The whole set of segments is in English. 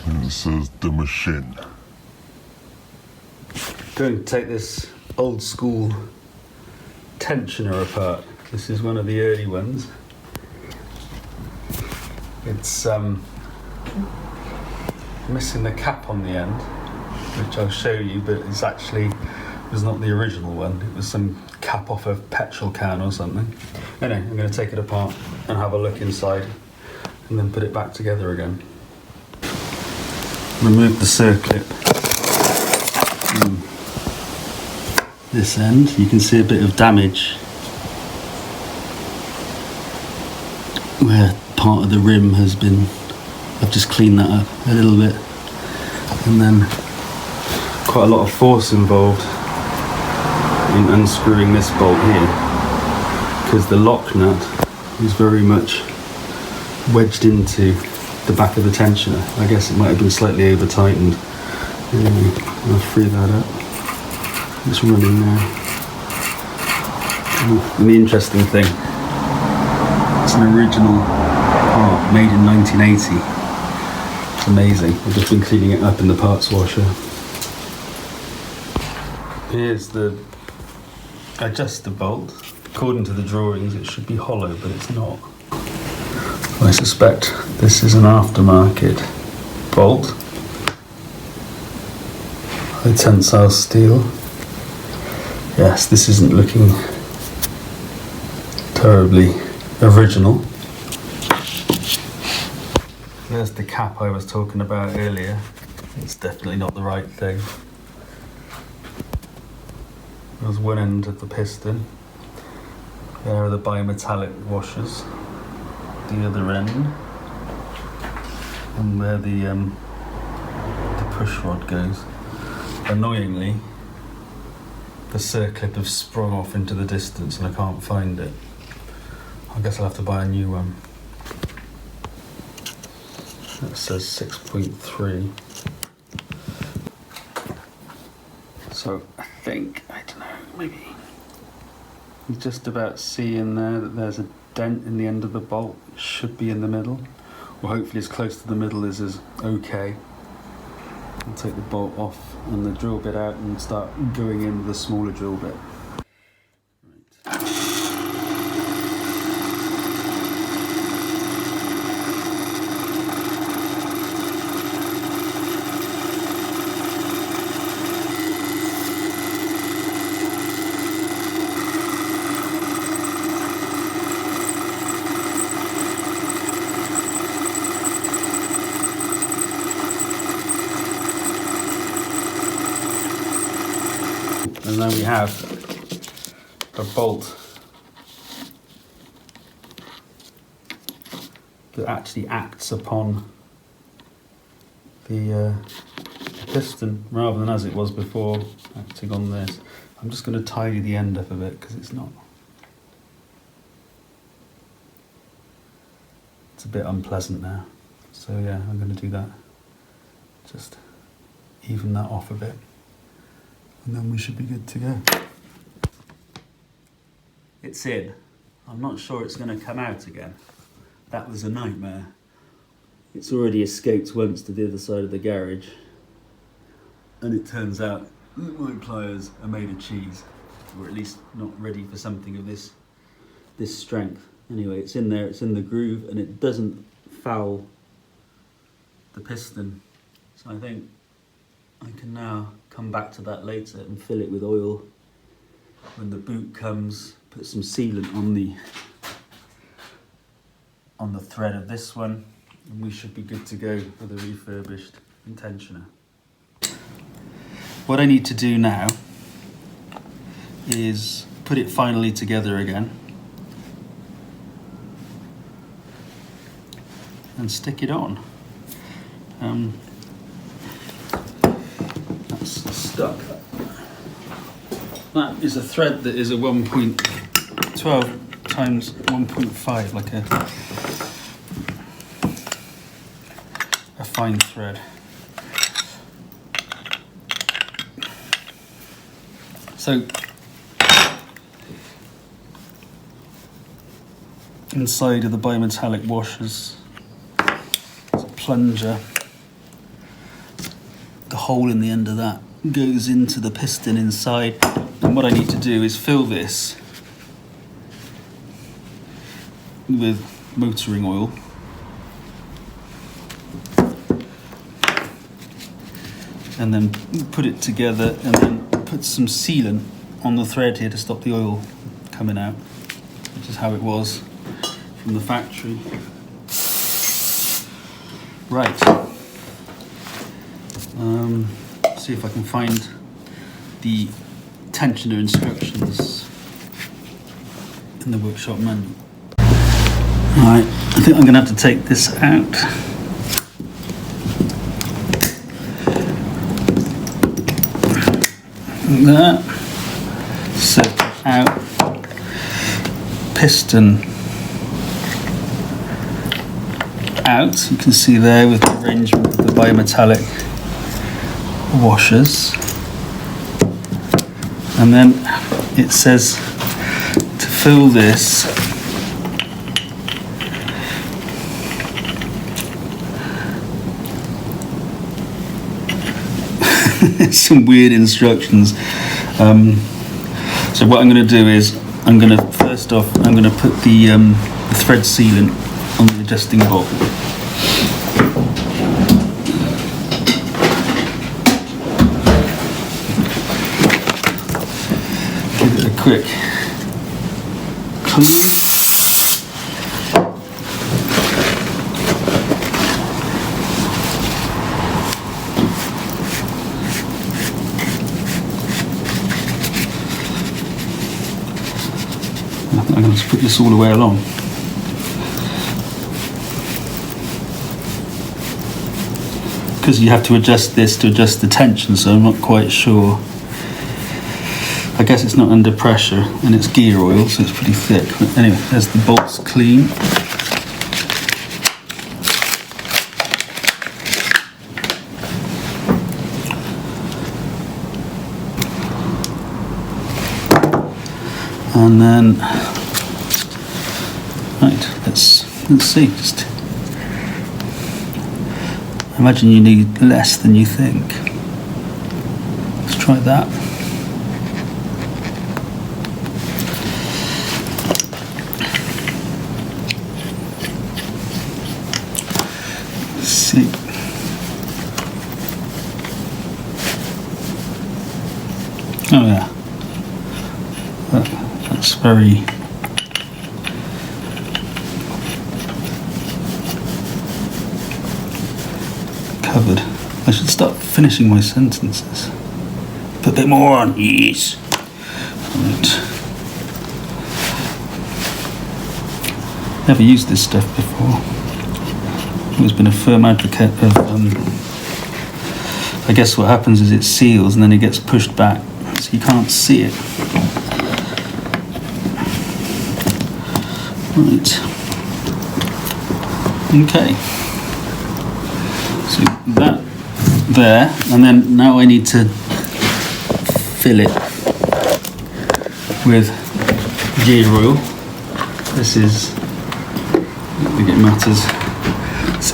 and it says the machine. Going to take this old school tensioner apart. This is one of the early ones. It's missing the cap on the end, which I'll show you, but it's actually was not the original one. It was some cap off a petrol can or something. Anyway, I'm going to take it apart and have a look inside and then put it back together again. Remove the circlip. This end, you can see a bit of damage where part of the rim has been. I've just cleaned that up a little bit, and then quite a lot of force involved in unscrewing this bolt here, because the lock nut is very much wedged into the back of the tensioner. I guess it might have been slightly over tightened. Anyway, I'll free that up. It's running now. And the interesting thing, it's an original part made in 1980. It's amazing. I've just been cleaning it up in the parts washer. Here's the adjuster bolt. According to the drawings, it should be hollow, but it's not. I suspect this is an aftermarket bolt. High tensile steel. Yes, this isn't looking terribly original. There's the cap I was talking about earlier. It's definitely not the right thing. There's one end of the piston. There are the bimetallic washers. The other end. And where the push rod goes. Annoyingly, the circlip has sprung off into the distance and I can't find it. I guess I'll have to buy a new one. That says 6.3. So I think, I don't know, maybe you just about see in there that there's a dent in the end of the bolt. It should be in the middle, or hopefully as close to the middle as okay. I'll take the bolt off and the drill bit out and start going in with the smaller drill bit. And then we have a bolt that actually acts upon the piston rather than as it was before, acting on this. I'm just going to tidy the end up a bit because it's a bit unpleasant now. So yeah, I'm going to do that. Just even that off a bit. And then we should be good to go. It's in. I'm not sure it's going to come out again. That was a nightmare. It's already escaped once to the other side of the garage. And it turns out that my pliers are made of cheese. Or at least not ready for something of this strength. Anyway, it's in there, it's in the groove, and it doesn't foul the piston. So I think I can now come back to that later and fill it with oil. When the boot comes, put some sealant on the thread of this one, and we should be good to go for the refurbished tensioner. What I need to do now is put it finally together again and stick it on. That's stuck. That is a thread that is a 1.12 times 1.5, like a fine thread. So inside of the bimetallic washers, there's a plunger the hole in the end of that goes into the piston inside. And what I need to do is fill this with motoring oil. And then put it together and then put some sealant on the thread here to stop the oil coming out, which is how it was from the factory. Right. See if I can find the tensioner instructions in the workshop manual. Alright, I think I'm going to have to take this out. That. Set out. Piston out. You can see there with the arrangement of the bimetallic washers. And then it says to fill this some weird instructions. So what I'm going to do is I'm going to put the thread sealant on the adjusting bolt. Give it a quick clean. I'm going to put this all the way along. Because you have to adjust this to adjust the tension, so I'm not quite sure. I guess it's not under pressure and it's gear oil, so it's pretty thick. But anyway, there's the bolts clean. And then, right, let's see. Just imagine you need less than you think. Let's try that. Let's see. Oh yeah. That's very covered. I should start finishing my sentences. Put a bit more on, yes. Right. Never used this stuff before. Always been a firm advocate of. I guess what happens is it seals and then it gets pushed back, so you can't see it. Right. Okay. So that there, and then now I need to fill it with gear oil. This is, I think it matters.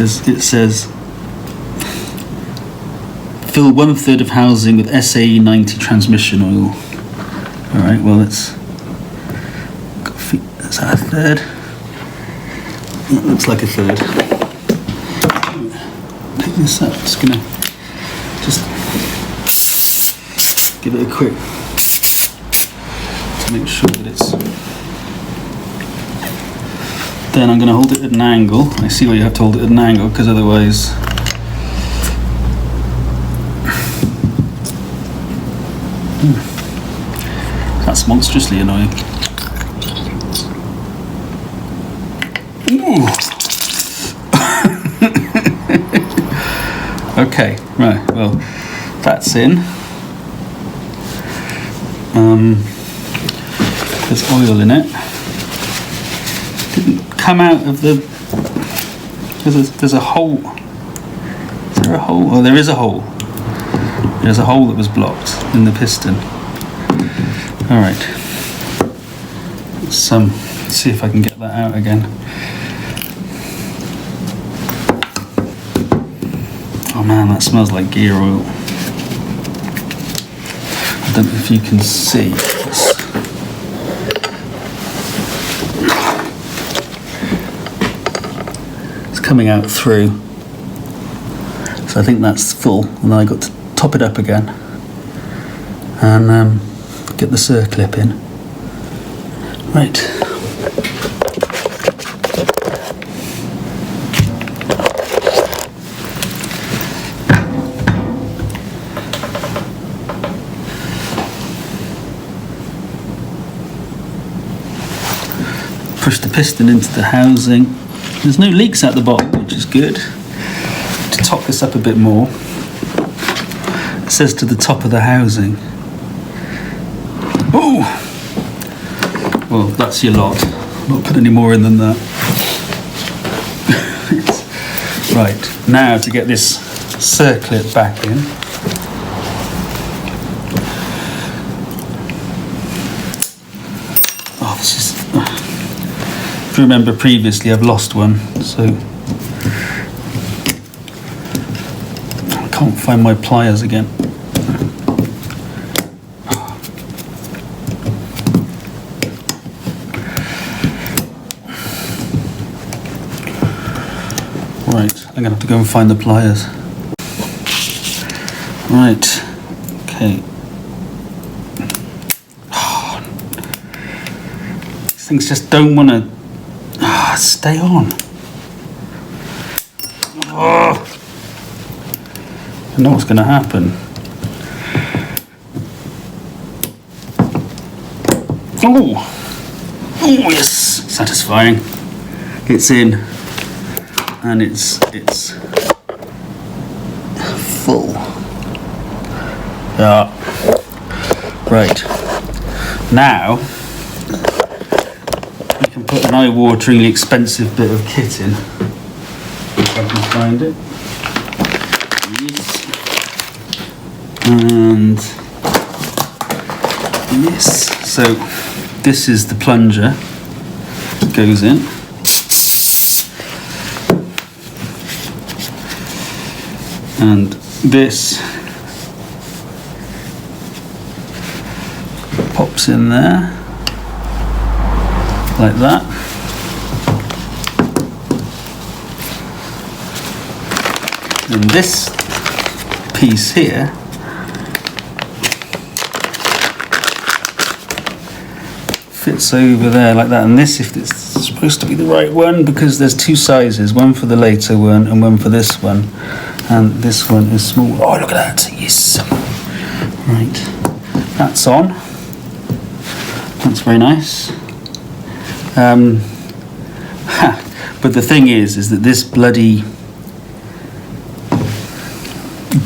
It says fill 1/3 of housing with SAE 90 transmission oil. All right. Well, that's that a third? That looks like a third. Pick this up. Just gonna give it a quick to make sure that it's. Then I'm gonna hold it at an angle. I see why you have to hold it at an angle, because otherwise. That's monstrously annoying. Okay, right, well, that's in. There's oil in it. Didn't come out of the... There's a hole. Is there a hole? Oh, there is a hole. There's a hole that was blocked in the piston. Alright. Let's see if I can get that out again. Oh man, that smells like gear oil. I don't know if you can see. It's coming out through. So I think that's full, and then I got to top it up again and get the circlip in. Right. Push the piston into the housing. There's no leaks at the bottom, which is good. To top this up a bit more, it says to the top of the housing. Oh! Well, that's your lot. Not put any more in than that. Right, now to get this circlip back in. Oh, this is... If you remember previously, I've lost one, so I can't find my pliers again. Right, I'm gonna have to go and find the pliers. Right, okay. These things just don't want to stay on. Oh. I know what's going to happen. Oh, oh yes, satisfying. It's in, and it's full. Yeah. Right. Now we can put an eye-wateringly expensive bit of kit in, if I can find it. Yes. And yes. So this is the plunger that goes in. And this pops in there like that. And this piece here fits over there like that. And this, if it's supposed to be the right one, because there's two sizes, one for the later one and one for this one. And this one is small. Oh, look at that. Yes. Right. That's on. That's very nice. But the thing is that this bloody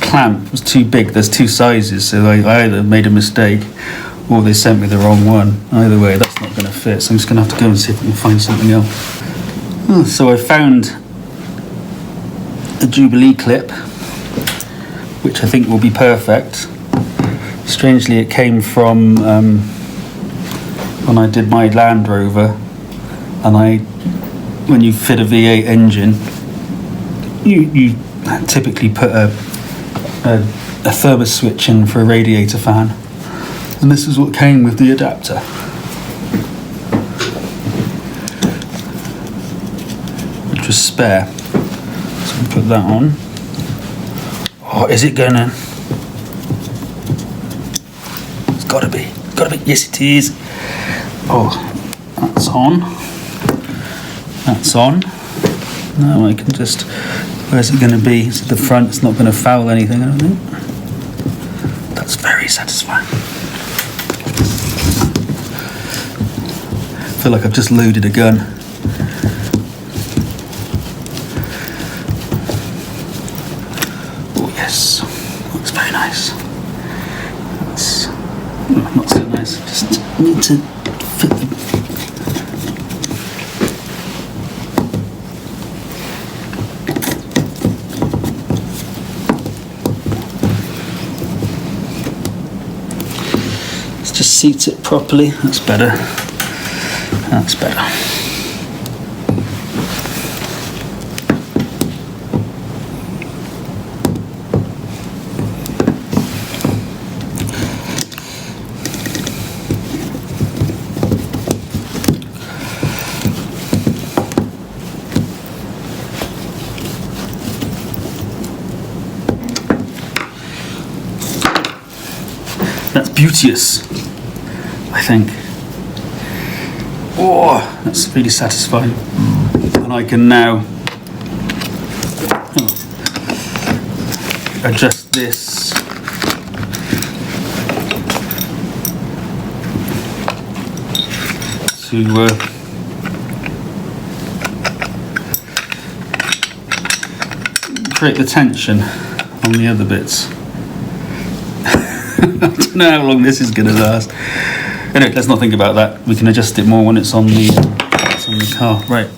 clamp was too big. There's two sizes, so I either made a mistake or they sent me the wrong one. Either way, that's not going to fit, so I'm just going to have to go and see if I can find something else. So I found a Jubilee clip, which I think will be perfect. Strangely, it came from when I did my Land Rover, and when you fit a V8 engine, you typically put a thermos switch in for a radiator fan, and this is what came with the adapter. Which was spare. So we put that on. Oh, is it gonna? It's gotta be. Yes, it is. Oh, that's on. That's on. Now I can just. Where's it gonna be? It's at the front. It's not gonna foul anything, I don't think. That's very satisfying. I feel like I've just loaded a gun. Oh yes, looks very nice. That's not so nice. Just need to fit the. Let's just seat it properly. That's better. That's better. That's beauteous, I think. Oh, that's really satisfying. And I can now adjust this to create the tension on the other bits. I don't know how long this is going to last. Anyway, let's not think about that. We can adjust it more when it's on the car. Right.